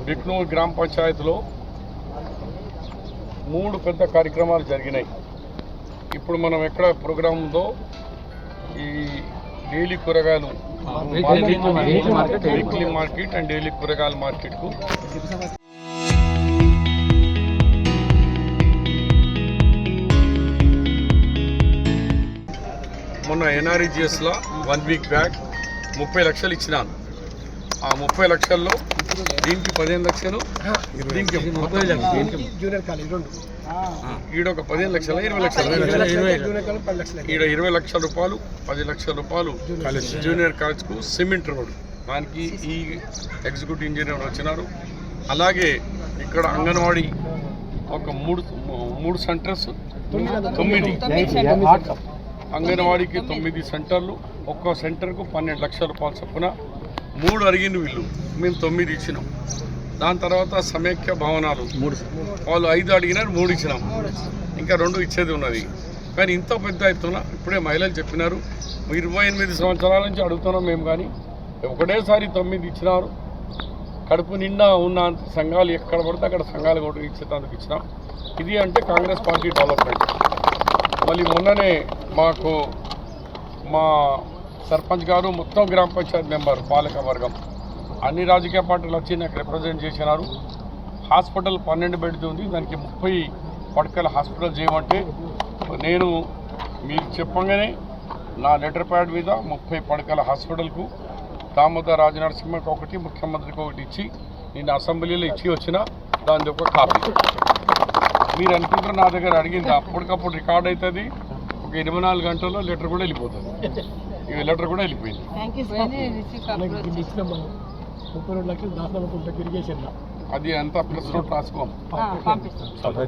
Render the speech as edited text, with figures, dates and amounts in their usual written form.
బిక్నూరు గ్రామ పంచాయతీలో 3 పెద్ద కార్యక్రమాలు జరిగినాయి. ఇప్పుడు మనం ఎక్కడ ప్రోగ్రాం ఉందో ఈ డైలీ కూరగాయలు వీక్లీ మార్కెట్ అండ్ డైలీ కూరగాయల మార్కెట్కు మొన్న ఎన్ఆర్ఈజిఎస్లో 1 వీక్ బ్యాక్ 30 లక్షలు ఇచ్చినాను. ఆ 30 లక్షల్లో దీనికి 15 లక్షలు, దీనికి జూనియర్ కాలేజ్ రెండు ఈడొక 15 లక్షలు 20 లక్షలు ఈడ 20 లక్షల రూపాయలు 10 లక్షల రూపాయలు జూనియర్ కాలేజ్కు సిమెంట్ రోడ్, దానికి ఈ ఎగ్జిక్యూటివ్ ఇంజనీర్ వచ్చినారు. అలాగే ఇక్కడ అంగన్వాడీ ఒక మూడు సెంటర్స్ 9 అంగన్వాడీకి 9 సెంటర్లు, ఒక్కో సెంటర్కు 12 లక్షల రూపాయలు చొప్పున 3 అడిగిన వీళ్ళు, మేము 9 ఇచ్చినాం. దాని తర్వాత సమైక్య భవనాలు వాళ్ళు 5 అడిగినారు, 3 ఇచ్చినాం, ఇంకా 2 ఇచ్చేది ఉన్నది. కానీ ఇంత పెద్ద ఎత్తున ఇప్పుడే మహిళలు చెప్పినారు 28 సంవత్సరాల నుంచి అడుగుతున్నాం మేము, కానీ ఒకటేసారి 9 ఇచ్చినారు. కడుపు నిండా ఉన్న సంఘాలు ఎక్కడ పడితే అక్కడ సంఘాలు కూడా ఇచ్చేందుకు ఇచ్చినాం. ఇది అంటే కాంగ్రెస్ పార్టీ డెవలప్మెంట్. మళ్ళీ మొన్ననే మాకు మా సర్పంచ్ గారు మొత్తం గ్రామ పంచాయతీ మెంబర్ పాలక వర్గం అన్ని రాజకీయ పార్టీలు వచ్చి నాకు రిప్రజెంట్ చేసినారు. హాస్పిటల్ 12 బెడ్ది ఉంది, దానికి 30 పడకల హాస్పిటల్ చేయమంటే నేను మీరు చెప్పంగానే నా లెటర్ ప్యాడ్ మీద 30 పడకల హాస్పిటల్కు దామోదర్ రాజనరసింహకు ఒకటి, ముఖ్యమంత్రికి ఒకటి ఇచ్చి నేను అసెంబ్లీలో ఇచ్చి వచ్చిన దాని ఒక కాపీ. మీరు అనుకుంటారు నా దగ్గర అడిగింది అప్పటికప్పుడు రికార్డ్ అవుతుంది, ఒక 24 గంటల్లో లెటర్ కూడా వెళ్ళిపోతుంది. ఈ లెటర్ కూడా వెళ్ళిపోయింది. 32 లక్షలు దాదాపు ఇరిగేషన్ అది అంతా ప్లస్ నోట్ రాసుకోం.